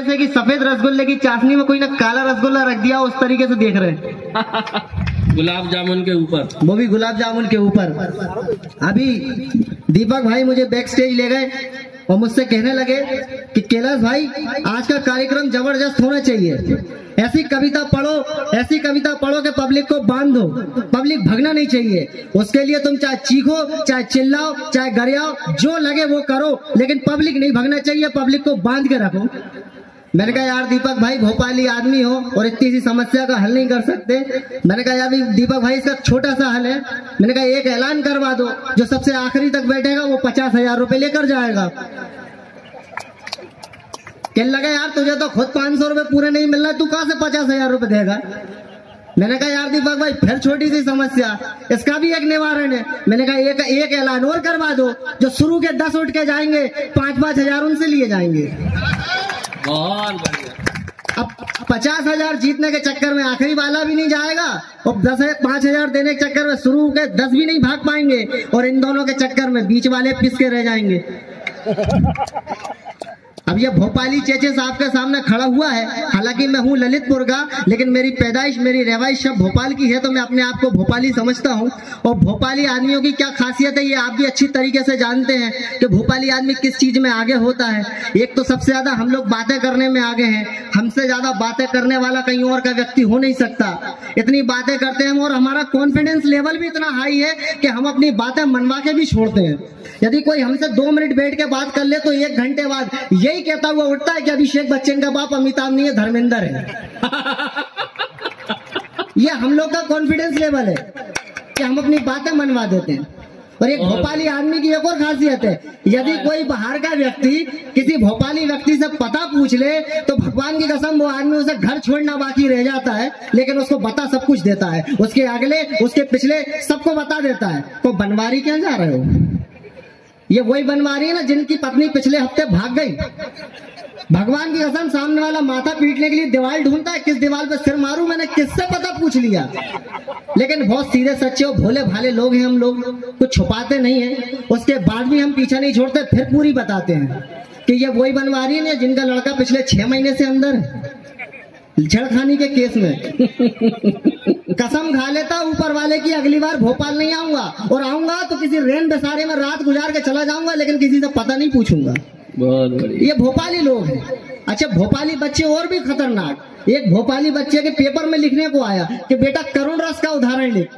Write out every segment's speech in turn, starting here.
जैसे कि सफेद रसगुल्ले की चाशनी में कोई ना काला रसगुल्ला रख दिया, उस तरीके से देख रहे हैं। गुलाब जामुन के ऊपर, वो भी गुलाब जामुन के ऊपर। अभी दीपक भाई मुझे बैक स्टेज ले गए और मुझसे कहने लगे कि कैलाश भाई आज का कार्यक्रम जबरदस्त होना चाहिए, ऐसी कविता पढ़ो कि पब्लिक को बांध दो, पब्लिक भगना नहीं चाहिए। उसके लिए तुम चाहे चीखो, चाहे चिल्लाओ, चाहे गरियाओ, जो लगे वो करो, लेकिन पब्लिक नहीं भगना चाहिए, पब्लिक को बांध के रखो। मैंने कहा यार दीपक भाई भोपाली आदमी हो और इतनी सी समस्या का हल नहीं कर सकते। मैंने कहा यार दीपक भाई इसका छोटा सा हल है। मैंने कहा एक ऐलान करवा दो, जो सबसे आखिरी तक बैठेगा वो 50,000 रुपए लेकर जाएगा। कहने लगा यार तुझे तो खुद 500 रुपए पूरे नहीं मिल रहा, तू कहां से 50,000 रुपए देगा। मैंने कहा यार दीपक भाई फिर छोटी सी समस्या, इसका भी एक निवारण है। मैंने कहा एक ऐलान और करवा दो, जो शुरू के 10 उठ के जाएंगे 5-5 हजार उनसे लिए जाएंगे। बहुत बढ़िया। अब 50,000 जीतने के चक्कर में आखिरी वाला भी नहीं जाएगा और 5,000 देने के चक्कर में शुरू के 10 भी नहीं भाग पाएंगे और इन दोनों के चक्कर में बीच वाले पिस के रह जाएंगे। अब ये भोपाली चेचे साहब के सामने खड़ा हुआ है, हालांकि मैं हूँ ललितपुर का, लेकिन मेरी पैदाइश मेरी रहवाइश सब भोपाल की है, तो मैं अपने आप को भोपाली समझता हूँ। और भोपाली आदमियों की क्या खासियत है ये आप भी अच्छी तरीके से जानते हैं कि भोपाली आदमी किस चीज में आगे होता है। एक तो सबसे ज्यादा हम लोग बातें करने में आगे हैं, हमसे ज्यादा बातें करने वाला कहीं और का व्यक्ति हो नहीं सकता। इतनी बातें करते हैं और हमारा कॉन्फिडेंस लेवल भी इतना हाई है कि हम अपनी बातें मनवा के भी छोड़ते हैं। यदि कोई हमसे 2 मिनट बैठ के बात कर ले तो 1 घंटे बाद यही कहता हुआ उठता है कि अभिषेक बच्चन का बाप अमिताभ नहीं है, धर्मेंद्र है। ये हम लोग का कॉन्फिडेंस लेवल है कि हम अपनी बातें मनवा देते हैं। और एक भोपाली आदमी की एक और खासियत है, यदि कोई बाहर का व्यक्ति किसी भोपाली व्यक्ति से पता पूछ ले तो भगवान की कसम वो आदमी उसे घर छोड़ना बाकी रह जाता है, लेकिन उसको बता सब कुछ देता है, उसके अगले उसके पिछले सबको बता देता है। तो बनवारी क्या जा रहे हो? ये वही बनवारी है ना जिनकी पत्नी पिछले हफ्ते भाग गई। भगवान की कसम सामने वाला माथा पीटने के लिए दीवार ढूंढता है, किस दीवार पे सिर मारूं, मैंने किससे पता पूछ लिया। लेकिन बहुत सीधे सच्चे और भोले भाले लोग हैं हम लोग, कुछ छुपाते नहीं है, उसके बाद भी हम पीछा नहीं छोड़ते, फिर पूरी बताते हैं कि ये वही बनवारी है जिनका लड़का पिछले 6 महीने से अंदर है छेड़खानी के केस में। कसम खा लेता ऊपर वाले की अगली बार भोपाल नहीं आऊंगा, और आऊंगा तो किसी रेन बेसारे में रात गुजार के चला जाऊंगा, लेकिन किसी से पता नहीं पूछूंगा। बहुत बढ़िया। ये भोपाली लोग हैं। अच्छा भोपाली बच्चे और भी खतरनाक। एक भोपाली बच्चे के पेपर में लिखने को आया कि बेटा करुण रस का उदाहरण लिख।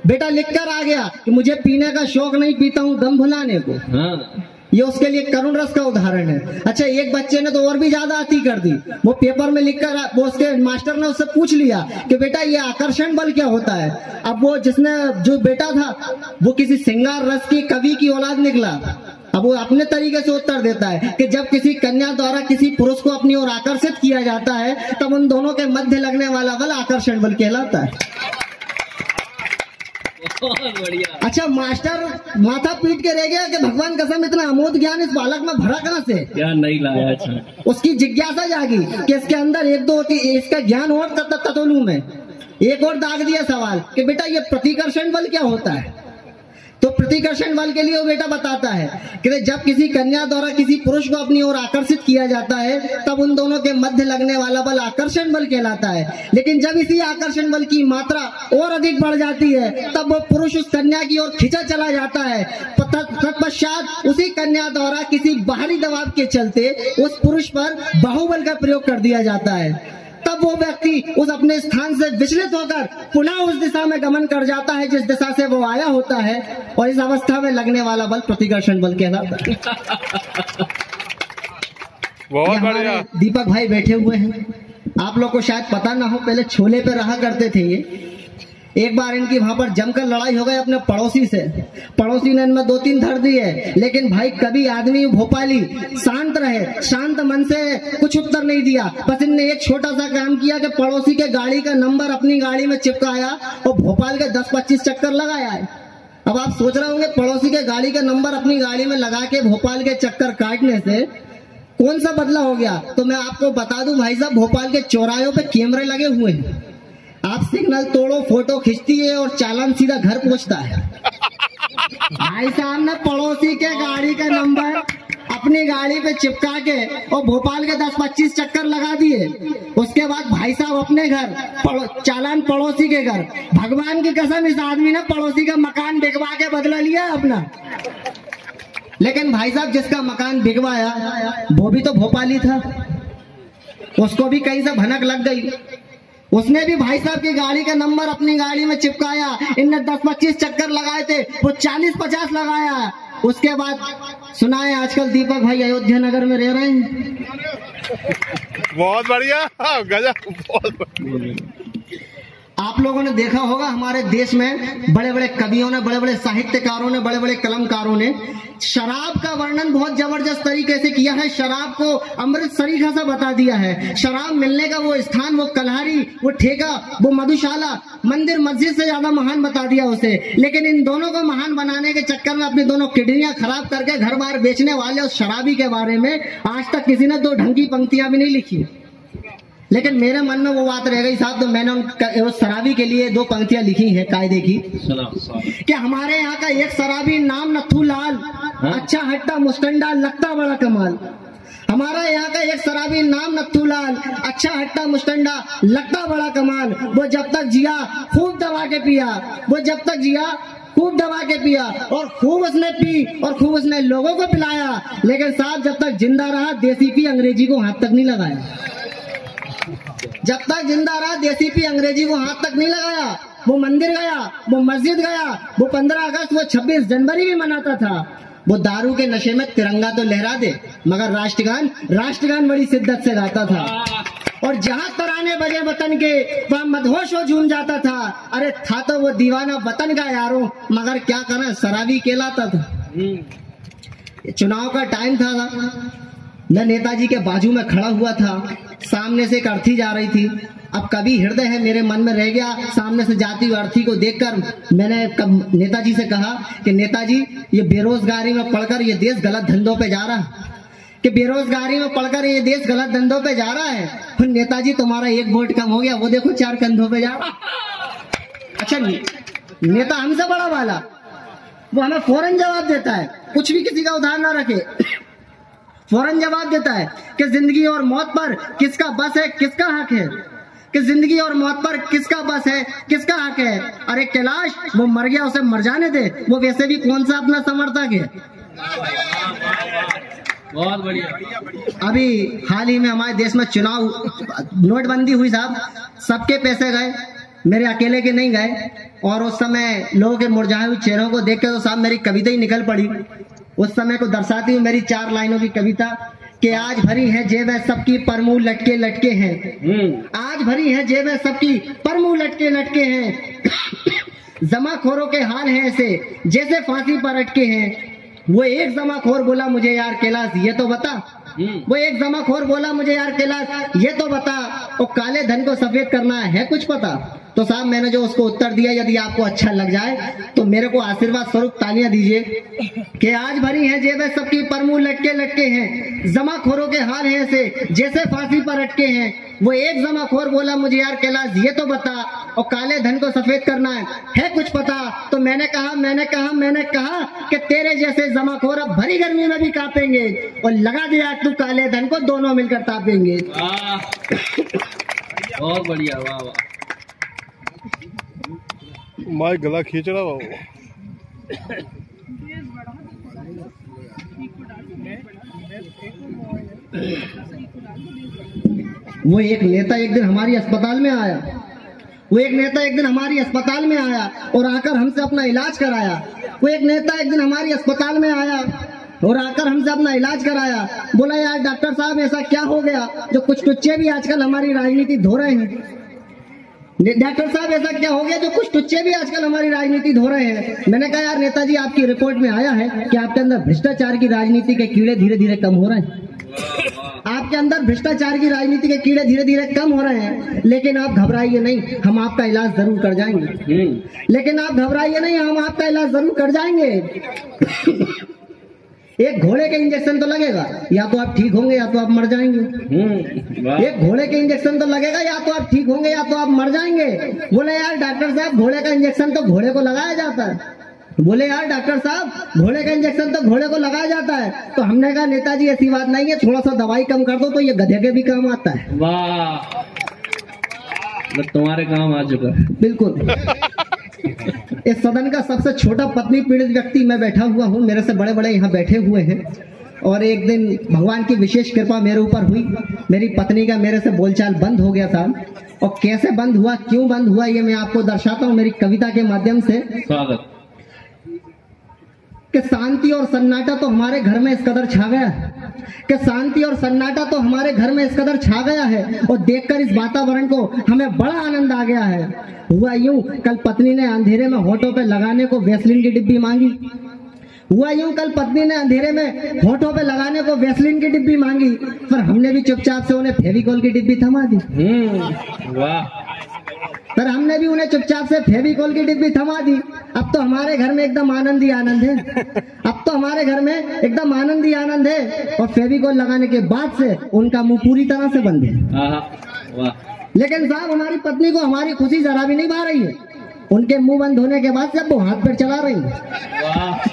बेटा लिखकर आ गया कि मुझे पीने का शौक नहीं, पीता हूँ दम भुलाने को। हाँ। ये उसके लिए करुण रस का उदाहरण है। अच्छा एक बच्चे ने तो और भी ज्यादा अति कर दी, वो पेपर में लिखकर वो उसके मास्टर ने उससे पूछ लिया कि बेटा ये आकर्षण बल क्या होता है। अब वो जो बेटा था वो किसी श्रृंगार रस की कवि की औलाद निकला। अब वो अपने तरीके से उत्तर देता है कि जब किसी कन्या द्वारा किसी पुरुष को अपनी ओर आकर्षित किया जाता है तब उन दोनों के मध्य लगने वाला बल आकर्षण बल कहलाता है। बहुत बढ़िया। अच्छा मास्टर माथा पीट के रह गया कि भगवान कसम इतना अमोद ज्ञान इस बालक में भरा कहां से, क्या नहीं लाया। अच्छा उसकी जिज्ञासा जागी कि इसके अंदर 1-2 इसका ज्ञान और तत्वलू में। एक और दाग दिया सवाल कि बेटा ये प्रतिकर्षण बल क्या होता है। तो प्रतिकर्षण बल के लिए वो बेटा बताता है कि जब किसी कन्या द्वारा किसी पुरुष को अपनी ओर आकर्षित किया जाता है तब उन दोनों के मध्य लगने वाला बल आकर्षण बल कहलाता है। लेकिन जब इसी आकर्षण बल की मात्रा और अधिक बढ़ जाती है तब वो पुरुष उस कन्या की ओर खिंचा चला जाता है। तत्पश्चात उसी कन्या द्वारा किसी बाहरी दबाव के चलते उस पुरुष पर बाहुबल का प्रयोग कर दिया जाता है। तब वो व्यक्ति उस अपने स्थान से विचलित होकर पुनः उस दिशा में गमन कर जाता है जिस दिशा से वो आया होता है, और इस अवस्था में लगने वाला बल प्रतिकर्षण बल कहलाता है। बहुत बढ़िया। दीपक भाई बैठे हुए हैं, आप लोग को शायद पता ना हो, पहले छोले पे रहा करते थे ये। एक बार इनकी वहां पर जमकर लड़ाई हो गई अपने पड़ोसी से। पड़ोसी ने इनमें 2-3 धर दिए, लेकिन भाई कभी आदमी भोपाली शांत रहे, शांत मन से कुछ उत्तर नहीं दिया। बस इनने एक छोटा सा काम किया कि पड़ोसी के गाड़ी का नंबर अपनी गाड़ी में चिपकाया और भोपाल के 10-25 चक्कर लगाया है। अब आप सोच रहे होंगे पड़ोसी के गाड़ी का नंबर अपनी गाड़ी में लगा के भोपाल के चक्कर काटने से कौन सा बदला हो गया। तो मैं आपको बता दूं भाई साहब, भोपाल के चौराहों पे कैमरे लगे हुए हैं। आप सिग्नल तोड़ो, फोटो खींचती है और चालान सीधा घर पहुंचता है। भाई साहब ने पड़ोसी के गाड़ी का नंबर अपनी गाड़ी पे चिपका के और भोपाल के 10-25 चक्कर लगा दिए। उसके बाद भाई साहब अपने घर चालान पड़ोसी के घर। भगवान की कसम इस आदमी ने पड़ोसी का मकान बिकवा के बदला लिया अपना। लेकिन भाई साहब जिसका मकान बिकवाया वो भी तो भोपाली था, उसको भी कहीं से भनक लग गई। उसने भी भाई साहब की गाड़ी का नंबर अपनी गाड़ी में चिपकाया। इनने 10-25 चक्कर लगाए थे, वो 40-50 लगाया। उसके बाद सुना है आजकल दीपक भाई अयोध्या नगर में रह रहे हैं। बहुत बढ़िया, गजब, बहुत बढ़िया। आप लोगों ने देखा होगा हमारे देश में बड़े बड़े कवियों ने, बड़े बड़े साहित्यकारों ने, बड़े बड़े कलमकारों ने शराब का वर्णन बहुत जबरदस्त तरीके से किया है। शराब को अमृत सरीखा सा बता दिया है। शराब मिलने का वो स्थान, वो कलहारी, वो ठेका, वो मधुशाला, मंदिर मस्जिद से ज्यादा महान बता दिया उसे। लेकिन इन दोनों को महान बनाने के चक्कर में अपनी दोनों किडनियां खराब करके घर बार बेचने वाले उस शराबी के बारे में आज तक किसी ने 2 ढंग की पंक्तियां भी नहीं लिखी। लेकिन मेरे मन में वो बात रह गई साहब, तो मैंने उस शराबी के लिए 2 पंक्तियां लिखी हैं कायदे की कि हमारे यहाँ का एक शराबी नाम नथू लाल, अच्छा हट्टा मुस्टंडा, लगता बड़ा कमाल। हमारा यहाँ का एक शराबी नाम नथू लाल, अच्छा हट्टा मुस्टंडा, लगता बड़ा कमाल। वो जब तक जिया खूब दबा के पिया, वो जब तक जिया खूब दबा के पिया, और खूब उसने पी और खूब उसने लोगों को पिलाया। लेकिन साहब जब तक जिंदा रहा देसी पी अंग्रेजी को हाथ तक नहीं लगाया। जब तक जिंदा रहा देसी पी अंग्रेजी को हाथ तक नहीं लगाया। वो मंदिर गया, वो मस्जिद गया, वो 15 अगस्त, वो 26 जनवरी भी मनाता था। वो दारू के नशे में तिरंगा तो लहरा दे, मगर राष्ट्रगान बड़ी शिद्दत से गाता था। और जहां तराने बजे वतन के वहां मदहोश हो झूम जाता था। अरे था तो वो दीवाना वतन का यारों, मगर क्या करना शराबी कहलाता था। चुनाव का टाइम था, मैं नेताजी के बाजू में खड़ा हुआ था। सामने से एक अर्थी जा रही थी। अब कभी हृदय है मेरे मन में रह गया, सामने से जाती हुई अर्थी को देखकर मैंने नेताजी से कहा कि नेताजी ये बेरोजगारी में पढ़कर ये देश गलत धंधों पे जा रहा है, कि बेरोजगारी में पढ़कर ये देश गलत धंधों पे जा रहा है। फिर नेताजी तुम्हारा 1 वोट कम हो गया, वो देखो 4 कंधों पे जा रहा। अच्छा नेता हमसे बड़ा वाला, वो हमें फौरन जवाब देता है, कुछ भी किसी का उधार ना रखे, फौरन जवाब देता है कि जिंदगी और मौत पर किसका बस है, किसका हक है, कि जिंदगी और मौत पर किसका बस है, किसका हक है। अरे कैलाश वो मर गया, उसे मर जाने दे, वो वैसे भी कौन सा अपना समर्थक है। बहुत बढ़िया। अभी हाल ही में हमारे देश में चुनाव, नोटबंदी हुई साहब, सबके पैसे गए, मेरे अकेले के नहीं गए। और उस समय लोगों के मुरझाए हुए चेहरों को देख के तो साहब मेरी कविता ही निकल पड़ी। उस समय को दर्शाती हूँ मेरी 4 लाइनों की कविता कि आज भरी है जेबें सबकी पर मुंह लटके लटके हैं। आज भरी है जेबें सबकी पर मुंह लटके लटके हैं। जमाखोरों के हाल हैं ऐसे जैसे फांसी पर अटके हैं। वो एक जमाखोर बोला मुझे यार कैलाश ये तो बता, वो एक जमाखोर बोला मुझे यार कैलाश ये तो बता, और काले धन को सफेद करना है कुछ पता। तो साहब मैंने जो उसको उत्तर दिया, यदि आपको अच्छा लग जाए तो मेरे को आशीर्वाद स्वरूप तालियां दीजिए कि आज भरी है जेबें सबकी पर मुंह लटके लटके हैं। जमाखोरों के हाल हैं ऐसे जैसे फांसी पर अटके हैं। वो एक जमाखोर बोला मुझे यार कैलाश ये तो बता, और काले धन को सफेद करना है कुछ पता। तो मैंने कहा कि तेरे जैसे जमाखोर अब भरी गर्मी में भी कांपेंगे, और लगा दिया तू काले धन को, दोनों मिलकर तापेंगे। बहुत बढ़िया, वाह वाह। मैं गला खींच रहा हूँ। वो एक नेता एक दिन हमारी अस्पताल में आया, वो एक नेता एक दिन हमारी अस्पताल में आया और आकर हमसे अपना इलाज कराया। वो एक नेता एक दिन हमारी अस्पताल में आया और आकर हमसे अपना इलाज कराया। बोला यार डॉक्टर साहब ऐसा क्या हो गया, जो कुछ टुच्चे भी आजकल हमारी राजनीति धो रहे हैं। डॉक्टर साहब ऐसा क्या हो गया जो कुछ टुच्चे भी आजकल हमारी राजनीति धो रहे हैं। मैंने कहा यार नेताजी आपकी रिपोर्ट में आया है कि आपके अंदर भ्रष्टाचार की राजनीति के कीड़े धीरे धीरे कम हो रहे हैं। आपके अंदर भ्रष्टाचार की राजनीति के कीड़े धीरे धीरे कम हो रहे हैं, लेकिन आप घबराइए नहीं, हम आपका इलाज जरूर कर जाएंगे। लेकिन आप घबराइए नहीं, हम आपका इलाज जरूर कर जाएंगे। एक घोड़े के इंजेक्शन तो लगेगा, या तो आप ठीक होंगे या तो आप मर जाएंगे। एक घोड़े के इंजेक्शन तो लगेगा, या तो आप ठीक होंगे या तो आप मर जाएंगे। बोले यार डॉक्टर साहब घोड़े का इंजेक्शन तो घोड़े को लगाया जाता है। बोले यार डॉक्टर साहब घोड़े का इंजेक्शन तो घोड़े को लगाया जाता है। तो हमने कहा नेताजी ऐसी बात नहीं है, थोड़ा सा दवाई कम कर दो तो ये गधे के भी काम आता है। वाह, तो तुम्हारे काम आ चुका है। बिल्कुल। इस सदन का सबसे छोटा पत्नी पीड़ित व्यक्ति मैं बैठा हुआ हूँ, मेरे से बड़े बड़े यहाँ बैठे हुए हैं। और एक दिन भगवान की विशेष कृपा मेरे ऊपर हुई, मेरी पत्नी का मेरे से बोलचाल बंद हो गया था। और कैसे बंद हुआ, क्यों बंद हुआ, ये मैं आपको दर्शाता हूँ मेरी कविता के माध्यम से। स्वागत। कि शांति और सन्नाटा तो हमारे घर में इस कदर छा गया है, कि शांति और सन्नाटा तो हमारे घर में इस कदर छा गया है, और देखकर इस वातावरण को हमें बड़ा आनंद आ गया है। हुआ यूं, कल पत्नी ने अंधेरे में होठों पे लगाने को वैसलीन की डिब्बी मांगी। हुआ यूं, कल पत्नी ने अंधेरे में होठों पे लगाने को वैसलीन की डिब्बी मांगी, पर हमने भी चुपचाप से उन्हें फेविकोल की डिब्बी थमा दी। वाह। पर हमने भी उन्हें चुपचाप से फेविकोल की डिब्बी थमा दी। अब तो हमारे घर में एकदम आनंद ही आनंद है, अब तो हमारे घर में एकदम आनंद ही आनंद है। और फेविकोल लगाने के बाद से उनका मुंह पूरी तरह से बंद है। वाह। लेकिन साहब हमारी पत्नी को हमारी खुशी जरा भी नहीं भा रही है। उनके मुंह बंद होने के बाद से वो हाथ पैर चला रही है। वाह।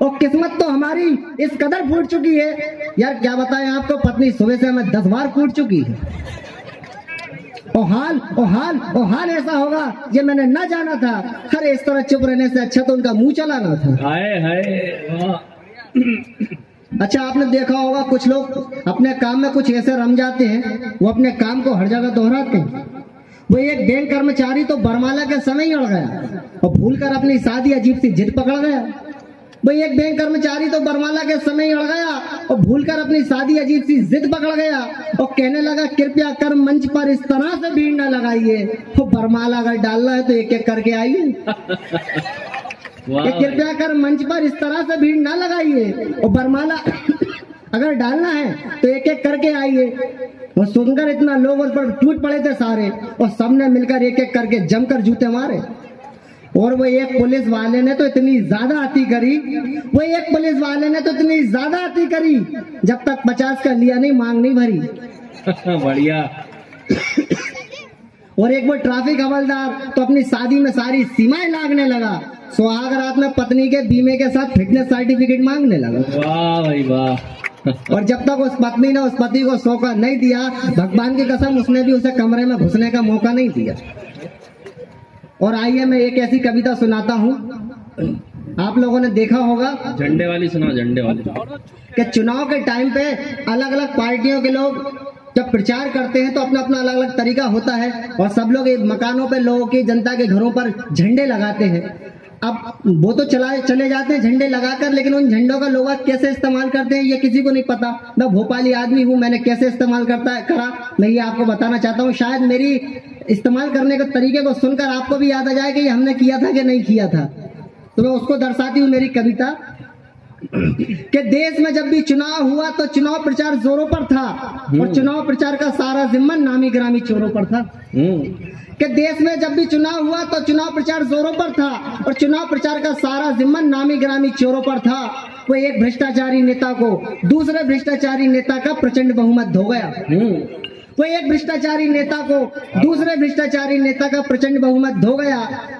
और किस्मत तो हमारी इस कदर फूट चुकी है यार, क्या बताएं आपको, पत्नी सुबह से हमें 10 बार फूट चुकी है। और हाल ऐसा होगा ये मैंने न जाना था। अरे इस तरह चुप रहने से अच्छा तो उनका मुंह चलाना था। हाय हाय। अच्छा आपने देखा होगा कुछ लोग अपने काम में कुछ ऐसे रम जाते हैं, वो अपने काम को हर जगह दोहराते हैं। वो एक बैंक कर्मचारी तो बरमाला के समय ही अड़ गया और भूलकर अपनी शादी अजीब सी जिद पकड़ गया। भाई एक बैंक कर्मचारी तो बरमाला के समय अड़ गया और भूलकर अपनी शादी अजीब सी जिद पकड़ गया और कहने लगा कृपया कर मंच पर इस तरह से भीड़ न लगाइए, तो बरमाला अगर डालना है तो एक एक करके आइए। कृपया कर मंच पर इस तरह से भीड़ न लगाइए और बरमाला अगर डालना है तो एक एक करके आइए। और सुनकर इतना लोग उस पर टूट पड़े थे सारे, और सबने मिलकर एक एक करके जमकर जूते मारे। और वो एक पुलिस वाले ने तो इतनी ज्यादा अति करी, जब तक 50 का लिया नहीं मांग नहीं भरी। बढ़िया। और एक वो ट्रैफिक हवलदार तो अपनी शादी में सारी सीमाएं लागने लगा, सुहाग रात में पत्नी के बीमे के साथ फिटनेस सर्टिफिकेट मांगने लगा। वाह भाई वाह। और जब तक उस पत्नी ने उस पति को सौंपा नहीं दिया, भगवान की कसम उसने भी उसे कमरे में घुसने का मौका नहीं दिया। और आइए मैं एक ऐसी कविता सुनाता हूँ, आप लोगों ने देखा होगा, झंडे वाली सुनाओ, झंडे वाली। कि चुनाव के टाइम पे अलग अलग पार्टियों के लोग जब प्रचार करते हैं तो अपना अपना अलग अलग तरीका होता है, और सब लोग मकानों पे लोगों की जनता के घरों पर झंडे लगाते हैं। अब वो तो चले जाते हैं झंडे लगाकर, लेकिन उन झंडों का लोग कैसे इस्तेमाल करते हैं ये किसी को नहीं पता। मैं भोपाली आदमी हूँ, मैंने कैसे इस्तेमाल करा मैं ये आपको बताना चाहता हूँ। शायद मेरी इस्तेमाल करने के तरीके को सुनकर आपको भी याद आ जाए कि ये हमने किया था कि नहीं किया था। तो मैं उसको दर्शाती हूँ मेरी कविता, कि देश में जब भी चुनाव हुआ तो चुनाव प्रचार जोरों पर था, और चुनाव प्रचार का सारा जिम्मा नामी ग्रामी चोरों पर था। कि देश में जब भी चुनाव हुआ तो चुनाव प्रचार जोरों पर था, और चुनाव प्रचार का सारा जिम्मा नामी ग्रामी चोरों पर था। वो एक भ्रष्टाचारी नेता को दूसरे भ्रष्टाचारी नेता का प्रचंड बहुमत धो गया। वो एक भ्रष्टाचारी नेता को दूसरे भ्रष्टाचारी नेता का प्रचंड बहुमत धो गया।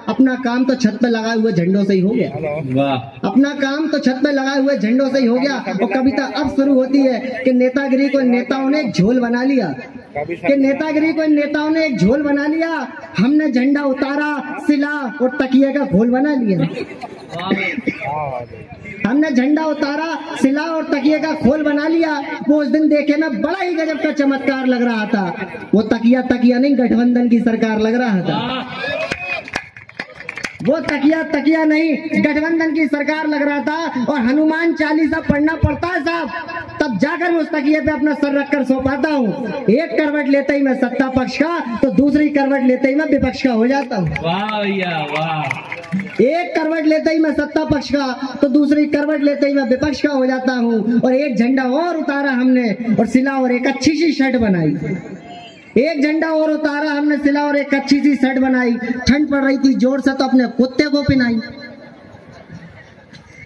अपना काम तो छत पे लगाए हुए झंडों से ही हो गया। वाह। अपना काम तो छत पे लगाए हुए झंडों से ही हो गया। और कविता अब शुरू होती है कि नेतागिरी को नेताओं ने एक झोल बना लिया, कि नेतागिरी को नेताओं ने एक झोल बना लिया। हमने झंडा उतारा, सिला और तकिए का घोल बना लिया। हमने झंडा उतारा, सिला और तकिए का खोल बना लिया। वो उस दिन देखे में बड़ा ही गजब का चमत्कार लग रहा था। वो तकिया नहीं, गठबंधन की सरकार लग रहा था। वो तकिया नहीं, गठबंधन की सरकार लग रहा था। और हनुमान चालीसा पढ़ना पड़ता है साहब, तब जाकर मैं उस तकिए पे अपना सर रखकर सो पाता हूँ। एक करवट लेते ही मैं सत्ता पक्ष का, तो दूसरी करवट लेते ही मैं विपक्ष का हो जाता हूँ। वाह भैया वाह। एक करवट लेते ही मैं सत्ता पक्ष का, तो दूसरी करवट लेते ही मैं विपक्ष का हो जाता हूँ। और एक झंडा और उतारा हमने और सिला और एक अच्छी सी शर्ट बनाई। एक झंडा और उतारा हमने, सिला और एक अच्छी सी शर्ट बनाई। ठंड पड़ रही थी जोर से तो अपने कुत्ते को पिनाई।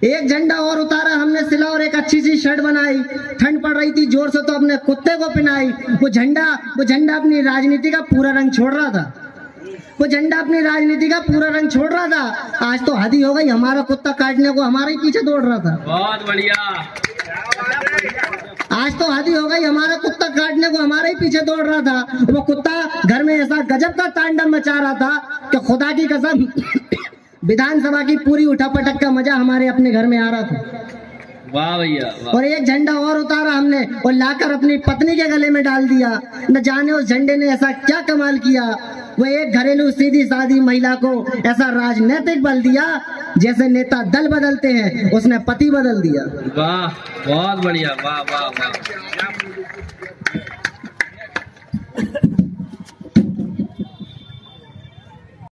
एक झंडा और उतारा हमने, सिला और एक अच्छी सी शर्ट बनाई। ठंड पड़ रही थी जोर से तो अपने कुत्ते को पिनाई। वो झंडा अपनी राजनीति का पूरा रंग छोड़ रहा था। वो झंडा अपनी राजनीति का पूरा रंग छोड़ रहा था। आज तो हद ही हो गई, हमारा कुत्ता काटने को हमारे ही पीछे दौड़ रहा था। बहुत बढ़िया। आज तो हद ही हो गई, हमारा कुत्ता काटने को हमारे ही पीछे दौड़ रहा था। वो कुत्ता घर में ऐसा गजब का तांडव मचा रहा था कि खुदा की कसम विधानसभा की पूरी उठापटक का मजा हमारे अपने घर में आ रहा था। वाह भैया वाह। और एक झंडा और उतारा हमने और लाकर अपनी पत्नी के गले में डाल दिया। न जाने उस झंडे ने ऐसा क्या कमाल किया, वो एक घरेलू सीधी सादी महिला को ऐसा राजनीतिक बल दिया, जैसे नेता दल बदलते हैं उसने पति बदल दिया। वाह बहुत बढ़िया, वाह वाह वाह।